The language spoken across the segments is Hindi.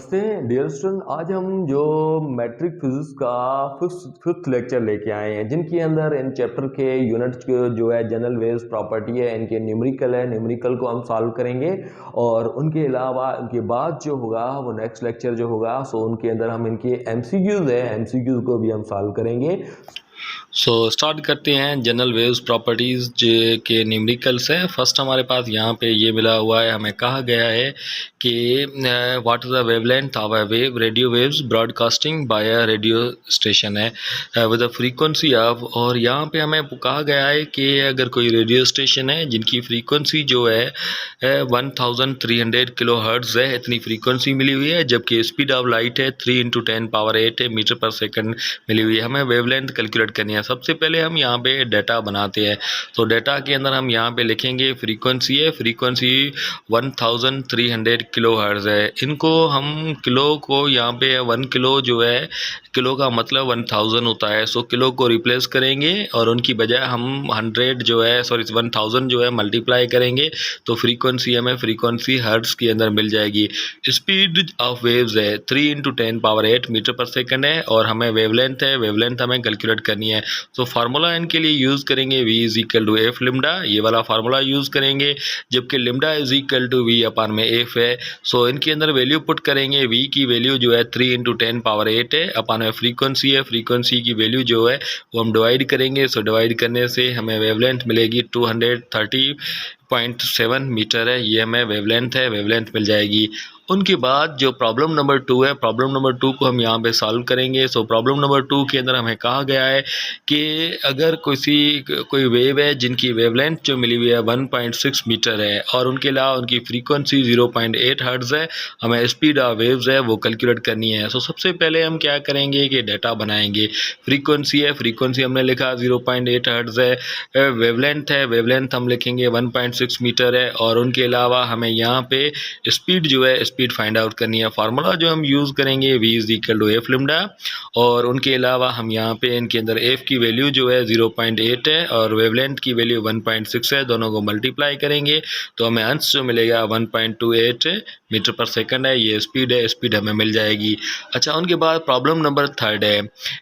नमस्ते डियर स्टूडेंट। आज हम जो मैट्रिक फिजिक्स का फिफ्थ लेक्चर लेके आए हैं, जिनके अंदर इन चैप्टर के यूनिट्स के जो है जनरल वेव्स प्रॉपर्टी है, इनके न्यूमेरिकल है, न्यूमेरिकल को हम सॉल्व करेंगे। और उनके अलावा उनके बाद जो होगा वो नेक्स्ट लेक्चर जो होगा सो उनके अंदर हम इनके एमसीक्यूज है, एमसीक्यूज को भी हम सॉल्व करेंगे। स्टार्ट करते हैं जनरल वेव्स प्रॉपर्टीज़ के न्यूमेरिकल्स है। फर्स्ट हमारे पास यहाँ पे ये मिला हुआ है, हमें कहा गया है कि what is the wavelength of a wave, radio waves broadcasting by a radio station है विद द फ्रीक्वेंसी ऑफ, और यहाँ पे हमें कहा गया है कि अगर कोई रेडियो स्टेशन है जिनकी फ्रीक्वेंसी जो है 1300 किलो हर्ट्ज़ है, इतनी फ्रीक्वेंसी मिली हुई है, जबकि स्पीड ऑफ लाइट है 3 × 10⁸ मीटर पर सेकंड मिली हुई है। हमें वेवलेंथ कैलकुलेट करनी है। सबसे पहले हम यहाँ पे डाटा बनाते हैं। तो डाटा के अंदर हम यहाँ पे लिखेंगे फ्रीक्वेंसी है, फ्रीक्वेंसी 1300 किलो हर्ट्ज़ है। इनको हम किलो को यहाँ पे 1 किलो जो है, किलो का मतलब 1000 होता है, सो किलो को रिप्लेस करेंगे और उनकी बजाय हम 100 जो है 1000 जो है मल्टीप्लाई करेंगे, तो फ्रीक्वेंसी हमें फ्रीक्वेंसी हर्ट्ज़ के अंदर मिल जाएगी। स्पीड ऑफ वेव्स है 3 × 10⁸ मीटर पर सेकंड है, और हमें वेवलेंथ है, वेवलेंथ हमें कैलकुलेट करनी है। तो फार्मूला इनके लिए यूज़ करेंगे v = f लिम्डा, ये वाला फार्मूला यूज़ करेंगे, जबकि लिम्डा = v/में f है। सो इनके अंदर वैल्यू पुट करेंगे। v की वैल्यू जो है 3 × 10⁸ है, अपन में फ्रीक्वेंसी है, फ्रीक्वेंसी की वैल्यू जो है वो हम डिवाइड करेंगे। सो डिवाइड करने से हमें वेवलेंथ मिलेगी 230.7 मीटर है, ये हमें वेवलेंथ है, वेवलेंथ मिल जाएगी। उनके बाद जो प्रॉब्लम नंबर 2 है, प्रॉब्लम नंबर 2 को हम यहाँ पे सॉल्व करेंगे। सो प्रॉब्लम नंबर 2 के अंदर हमें कहा गया है कि अगर कोई वेव है जिनकी वेवलेंथ जो मिली हुई है 1.6 मीटर है, और उनके अलावा उनकी फ्रीक्वेंसी 0.8 हर्ट्ज़ है, हमें स्पीड ऑफ वेव्स है वो कैलकुलेट करनी है। सो सबसे पहले हम क्या करेंगे कि डाटा बनाएंगे। फ्रीक्वेंसी है, फ्रीक्वेंसी हमने लिखा 0.8 हर्ट्ज़ है। वेवलेंथ है, वेवलेंथ हम लिखेंगे 1.6 मीटर है, और उनके अलावा हमें यहाँ पे स्पीड जो है स्पीड फाइंड आउट करनी है। फार्मूला जो हम यूज़ करेंगे v = f लिम्डा, और उनके अलावा हम यहाँ पे इनके अंदर f की वैल्यू जो है 0.8 है और वेवलेंथ की वैल्यू 1.6 है, दोनों को मल्टीप्लाई करेंगे तो हमें आंसर जो मिलेगा 1.28 मीटर पर सेकंड है। ये स्पीड है, स्पीड हमें मिल जाएगी। अच्छा, उनके बाद प्रॉब्लम नंबर 3 है,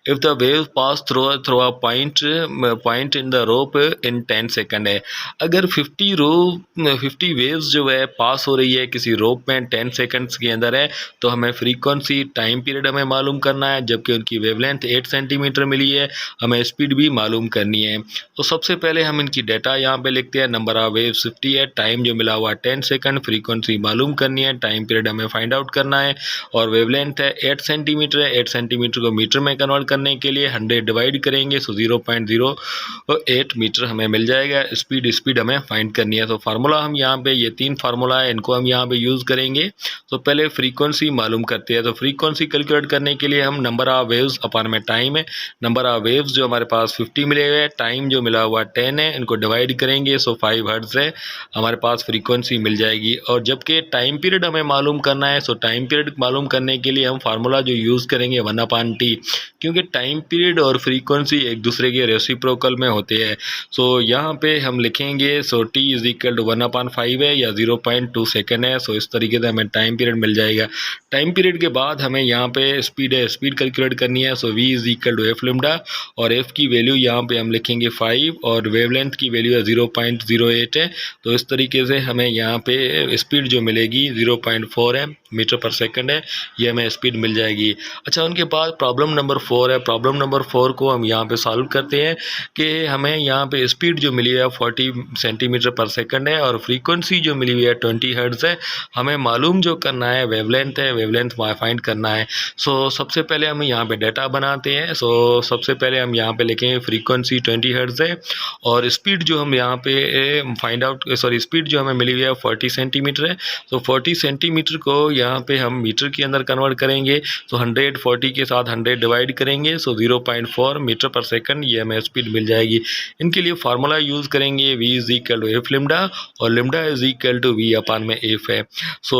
if the wave pass through a point in the rope in 10 second है। अगर 50 वेव्स जो है पास हो रही है किसी रोप में 10 सेकंड्स के अंदर है, तो हमें फ्रीक्वेंसी टाइम पीरियड हमें मालूम करना है, जबकि उनकी वेवलेंथ 8 सेंटीमीटर मिली है, हमें स्पीड भी मालूम करनी है। तो सबसे पहले हम इनकी डाटा यहाँ पे लिखते हैं। नंबर ऑफ वेव्स 50 है, टाइम जो मिला हुआ 10 सेकंड, फ्रीक्वेंसी मालूम करनी है, टाइम पीरियड हमें फाइंड आउट करना है, और वेवलेंथ है 8 सेंटीमीटर है। 8 सेंटीमीटर को मीटर में कन्वर्ट करने के लिए 100 डिवाइड करेंगे, सो 0.08 मीटर हमें मिल जाएगा। स्पीड हमें फाइंड करनी है। तो फार्मूला हम यहाँ पे, ये 3 फार्मूला है, इनको हम यहाँ पे यूज़ करेंगे। तो पहले फ्रीक्वेंसी मालूम करते हैं। तो फ्रीक्वेंसी कैलकुलेट करने के लिए हम नंबर ऑफ वेव्स अपन में टाइम है, नंबर ऑफ वेव्स जो हमारे पास 50 मिले हुए हैं, टाइम जो मिला हुआ 10 है, इनको डिवाइड करेंगे, सो 5 हर्ट्ज़ है, हमारे पास फ्रीक्वेंसी मिल जाएगी। और जबकि टाइम पीरियड हमें मालूम करना है, सो टाइम पीरियड मालूम करने के लिए हम फार्मूला जो यूज़ करेंगे 1/t, क्योंकि टाइम पीरियड और फ्रीक्वेंसी एक दूसरे के रेसिप्रोकल में होते हैं। सो यहाँ पे हम लिखेंगे, सो t = 1/5 है या 0.2 सेकेंड है। सो इस तरीके से हमें टाइम पीरियड मिल जाएगा। टाइम पीरियड के बाद हमें यहाँ पे स्पीड है, स्पीड कैलकुलेट करनी है। सो v = f लिम्डा, और f की वैल्यू यहाँ पे हम लिखेंगे 5, और वेवलेंथ की वैल्यू है 0.08 है। तो इस तरीके से हमें यहाँ पे स्पीड जो मिलेगी 0.4 है, मीटर पर सेकंड है, ये हमें स्पीड मिल जाएगी। अच्छा, उनके बाद प्रॉब्लम नंबर 4 है। प्रॉब्लम नंबर 4 को हम यहाँ पे सॉल्व करते हैं कि हमें यहाँ पे स्पीड जो मिली है 40 सेंटीमीटर पर सेकंड है, और फ्रीक्वेंसी जो मिली हुई है 20 हर्ट्ज़ है। हमें मालूम जो करना है वेवलेंथ है, वेवलेंथ फाइंड करना है। सो सबसे पहले हम यहाँ पे डाटा बनाते हैं। सो सबसे पहले हम यहाँ पे लिखेंगे फ्रीक्वेंसी 20 हर्ट्ज़ है, और स्पीड जो हम यहाँ पे स्पीड जो हमें मिली हुई है 40 सेंटीमीटर है। तो 40 सेंटीमीटर को यहाँ पे हम मीटर के अंदर कन्वर्ट करेंगे, तो 140 के साथ 100 डिवाइड करेंगे, सो 0.4 मीटर पर सेकंड, ये हमें स्पीड मिल जाएगी। इनके लिए फार्मूला यूज़ करेंगे v = f लिम्डा, और लिम्डा = v/f है। सो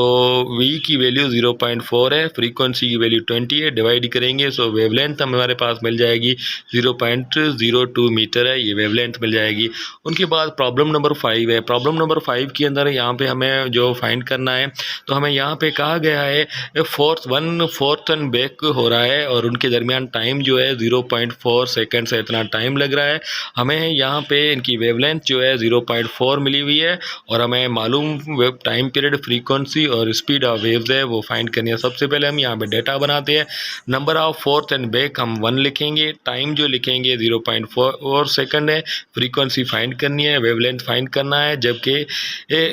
v की वैल्यू 0.4 है, फ्रीक्वेंसी की वैल्यू 20 है, डिवाइड करेंगे, सो वेवलेंथ हमारे पास मिल जाएगी 0.02 मीटर है, ये वेवलेंथ मिल जाएगी। उनके बाद प्रॉब्लम नंबर 5 है। प्रॉब्लम नंबर 5 के अंदर यहाँ पे हमें जो फाइंड करना है तो हमें यहाँ पे कहा गया है फोर्थ एंड बैक हो रहा है और उनके दरमियान टाइम जो है 0.4 सेकेंड से इतना टाइम लग रहा है। हमें यहाँ पे इनकी वेवलेंथ जो है 0.4 मिली हुई है और हमें मालूम वेव टाइम पीरियड, फ्रीक्वेंसी और स्पीड ऑफ वेव्स है वो फाइंड करनी है। सबसे पहले हम यहाँ पे डेटा बनाते हैं। Number of forth and back हम 1 लिखेंगे, टाइम जो लिखेंगे 0.4 सेकंड है, फ्रीक्वेंसी फाइंड करनी है, वेवलेंथ फाइंड करना है, जबकि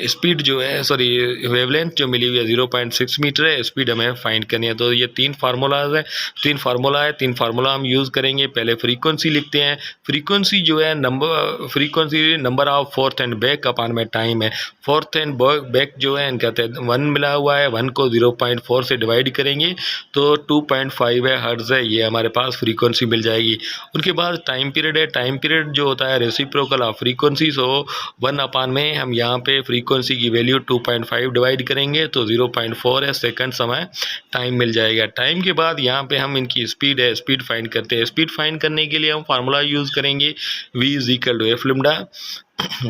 स्पीड जो है वेवलेंथ जो मिली हुई है 0.6 मीटर है, स्पीड हमें फाइंड करनी है। तो ये तीन फार्मूला हम यूज़ करेंगे। पहले फ्रीक्वेंसी लिखते हैं। फ्रीक्वेंसी जो है number of forth and back upon में टाइम है। फोर्थ एंड बैक जो है इनका 1 मिला हुआ है, 1 को 0.4 से डिवाइड करेंगे तो 2.5 है हर्ट्ज़ है, ये हमारे पास फ्रीक्वेंसी मिल जाएगी। उनके बाद टाइम पीरियड है। टाइम पीरियड जो होता है रेसिप्रोकल ऑफ फ्रीक्वेंसी, सो 1 अपान में हम यहाँ पे फ्रीक्वेंसी की वैल्यू 2.5 डिवाइड करेंगे तो 0.4 है सेकंड समय टाइम मिल जाएगा। टाइम के बाद यहाँ पे हम इनकी स्पीड फाइंड करते हैं। स्पीड फाइंड करने के लिए हम फार्मूला यूज़ करेंगे v is equal to F lambda.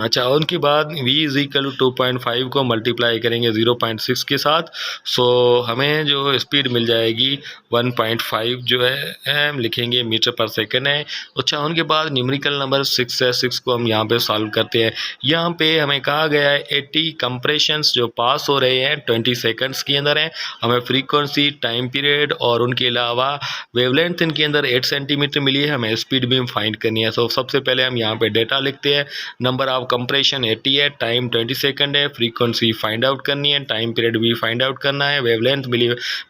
अच्छा, उनके बाद v इज इक्वल टू 2.5 को मल्टीप्लाई करेंगे 0.6 के साथ, सो हमें जो स्पीड मिल जाएगी 1.5 जो है हम लिखेंगे मीटर पर सेकंड है। अच्छा, उनके बाद न्यूमेरिकल नंबर 6 है, 6 को हम यहाँ पे सॉल्व करते हैं। यहाँ पे हमें कहा गया है 80 कंप्रेशंस जो पास हो रहे हैं 20 सेकंड्स के अंदर हैं। हमें फ्रीक्वेंसी, टाइम पीरियड और उनके अलावा वेवलेंथ इनके अंदर 8 सेंटीमीटर मिली है। हमें स्पीड भी फाइंड करनी है। सो सबसे पहले हम यहाँ पे डेटा लिखते हैं। नंबर ऑफ कंप्रेशन 80 है, टाइम 20 सेकंड है, फ्रीक्वेंसी फाइंड आउट करनी है, टाइम पीरियड भी फाइंड आउट करना है, वेवलेंथ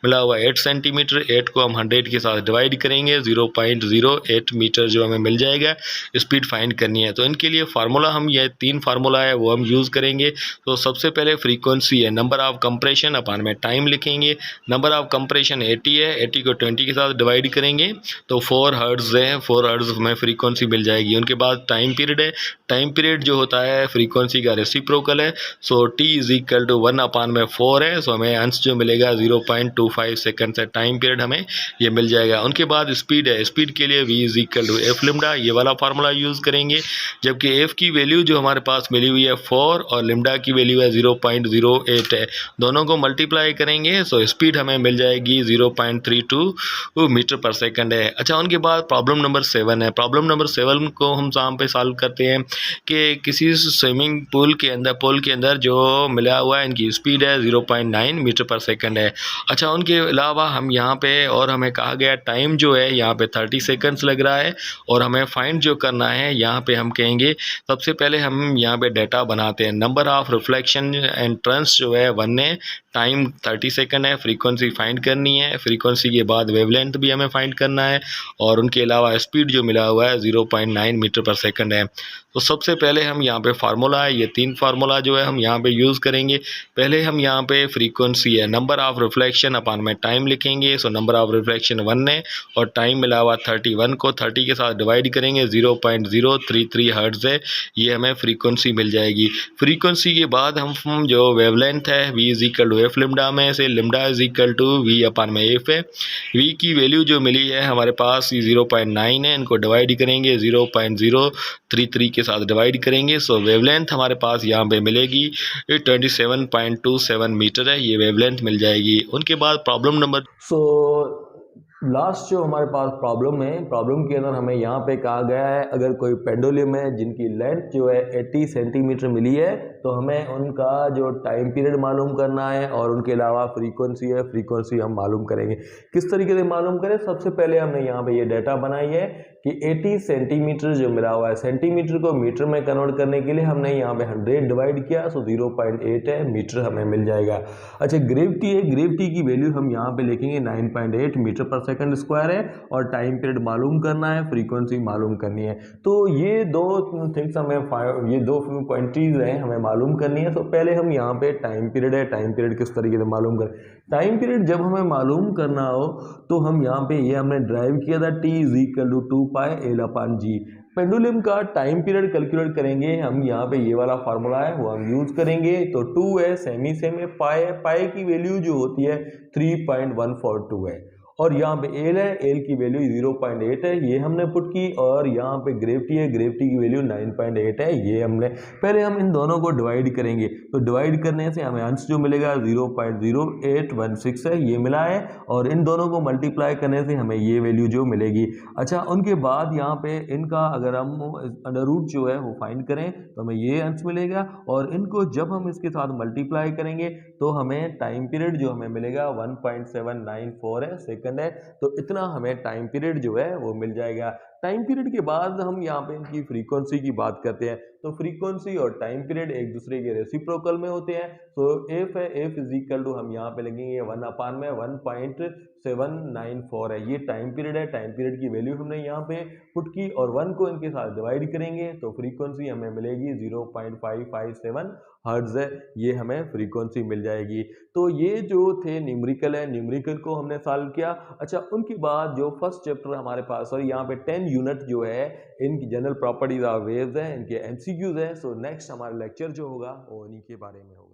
मिला हुआ 8 सेंटीमीटर, 8 को हम 100 के साथ डिवाइड करेंगे 0.08 मीटर जो हमें मिल जाएगा। स्पीड फाइंड करनी है तो इनके लिए फार्मूला हम ये 3 फार्मूला है वो हम यूज़ करेंगे। तो सबसे पहले फ्रीक्वेंसी है, नंबर ऑफ कंप्रेशन अपान में टाइम लिखेंगे। नंबर ऑफ कंप्रेशन 80 है, 80 को 20 के साथ डिवाइड करेंगे तो 4 हर्ट्ज़ है, 4 हर्ट्ज़ में फ्रीक्वेंसी मिल जाएगी। उनके बाद टाइम पीरियड है। टाइम पीरियड जो होता है फ्रीक्वेंसी का रेसिप्रोकल है, सो t इज इक्वल टू 1 अपान में 4 है, सो हमें अंश जो मिलेगा 0.25 सेकंड से टाइम पीरियड हमें ये मिल जाएगा। उनके बाद स्पीड है। स्पीड के लिए v is equal to F lambda, ये वाला फार्मूला यूज़ करेंगे, जबकि f की वैल्यू जो हमारे पास मिली हुई है 4 और लिम्डा की वैल्यू है 0.08 है, दोनों को मल्टीप्लाई करेंगे सो स्पीड हमें मिल जाएगी 0.32 मीटर पर सेकंड है। अच्छा, उनके बाद प्रॉब्लम नंबर 7 है। प्रॉब्लम नंबर 7 को हम यहाँ पे सॉल्व करते हैं कि किसी स्विमिंग पूल के अंदर जो मिला हुआ है इनकी स्पीड है 0.9 मीटर पर सेकंड है। अच्छा, उनके अलावा हम यहाँ पे और हमें कहा गया टाइम जो है यहाँ पे 30 सेकंड्स लग रहा है और हमें फाइंड जो करना है यहाँ पे हम कहेंगे सबसे पहले हम यहाँ पे डेटा बनाते हैं। नंबर ऑफ रिफ्लेक्शन एंट्रेंस जो है 1 है, टाइम 30 सेकंड है, फ्रीक्वेंसी फाइंड करनी है, फ्रीक्वेंसी के बाद वेवलेंथ भी हमें फाइंड करना है और उनके अलावा स्पीड जो मिला हुआ है 0.9 मीटर पर सेकंड है। तो सबसे पहले हम यहाँ पे फार्मूला है, ये 3 फार्मूला जो है हम यहाँ पे यूज़ करेंगे। पहले हम यहाँ पे फ्रीक्वेंसी है, नंबर ऑफ रिफ्लेक्शन अपान में टाइम लिखेंगे, सो नंबर ऑफ रिफ्लेक्शन 1 है और टाइम मिला हुआ 31 को 30 के साथ डिवाइड करेंगे 0.033 हर्ट्ज़ है, ये हमें फ्रीक्वेंसी मिल जाएगी। फ्रीक्वेंसी के बाद हम जो वेवलेंथ है v is equal to F lambda में से lambda is equal to v upon में एफ है। v की वैल्यू जो मिली है हमारे पास 0.9 है, इनको डिवाइड करेंगे 0.033 के साथ डिवाइड करेंगे, सो वेवलेंथ हमारे पास यहाँ पे मिलेगी 27.27 मीटर है, ये वेवलेंथ मिल जाएगी। उनके बाद प्रॉब्लम नंबर लास्ट जो हमारे पास प्रॉब्लम है, प्रॉब्लम के अंदर हमें यहाँ पे कहा गया है अगर कोई पेंडुलम है जिनकी लेंथ जो है 80 सेंटीमीटर मिली है तो हमें उनका जो टाइम पीरियड मालूम करना है और उनके अलावा फ्रीक्वेंसी है, फ्रीक्वेंसी हम मालूम करेंगे। किस तरीके से मालूम करें? सबसे पहले हमने यहाँ पे ये डेटा बनाई है कि 80 सेंटीमीटर जो मिला हुआ है, सेंटीमीटर को मीटर में कन्वर्ट करने के लिए हमने यहाँ पे 100 डिवाइड किया, सो 0.8 है मीटर हमें मिल जाएगा। अच्छा, ग्रेविटी है, ग्रेविटी की वैल्यू हम यहाँ पे लिखेंगे 9.8 मीटर पर सेकंड स्क्वायर है और टाइम पीरियड मालूम करना है, फ्रीक्वेंसी मालूम करनी है। तो ये दो थिंग्स हमें, ये दो क्वांटिटीज हैं हमें मालूम करनी है। तो पहले हम यहाँ पे टाइम पीरियड है, टाइम पीरियड किस तरीके से मालूम करें? टाइम पीरियड जब हमें मालूम करना हो तो हम यहाँ पे ये हमने ड्राइव किया था t is equal to 2 pi L upon g. Pendulum का टाइम पीरियड कैलकुलेट करेंगे हम, यहाँ पे ये वाला फार्मूला है वो हम यूज करेंगे। तो 2 है, सेमी सेम है, पाई है, पाई की वैल्यू जो होती है 3.142 है और यहाँ पे एल है, एल की वैल्यू 0.8 है, ये हमने पुट की। और यहाँ पे ग्रेविटी है, ग्रेविटी की वैल्यू 9.8 है, ये हमने। पहले हम इन दोनों को डिवाइड करेंगे, तो डिवाइड करने से हमें आंसर जो मिलेगा 0.0816 है, ये मिला है। और इन दोनों को मल्टीप्लाई करने से हमें ये वैल्यू जो मिलेगी। अच्छा, उनके बाद यहाँ पे इनका अगर हम अंडर रूट जो है वो फाइंड करें तो हमें ये आंसर मिलेगा। और इनको जब हम इसके साथ मल्टीप्लाई करेंगे तो हमें टाइम पीरियड जो हमें मिलेगा 1.794 है, सेकंड है। तो इतना हमें टाइम पीरियड जो है वो मिल जाएगा। टाइम पीरियड के बाद हम यहाँ पे इनकी फ्रीक्वेंसी की बात करते हैं। तो फ्रीक्वेंसी और टाइम पीरियड एक दूसरे के रेसिप्रोकल में होते हैं। तो एफ है, एफ इज इक्वल टू हम यहाँ पे लगेंगे 1/1.794 है, ये टाइम पीरियड है। टाइम पीरियड की वैल्यू हमने यहाँ पे पुट की और 1 को इनके साथ डिवाइड करेंगे तो फ्रीक्वेंसी हमें मिलेगी 0.557 हर्ट्ज है, ये हमें फ्रीक्वेंसी मिल जाएगी। तो ये जो थे न्यूमेरिकल है, न्यूमेरिकल को हमने सॉल्व किया। अच्छा, उनके बाद जो फर्स्ट चैप्टर हमारे पास और यहाँ पे 10 यूनिट जो है इनकी जनरल प्रॉपर्टीज ऑफ वेव्स है, इनके एमसीक्यूज है। सो नेक्स्ट हमारा लेक्चर जो होगा वो इन्हीं के बारे में होगा।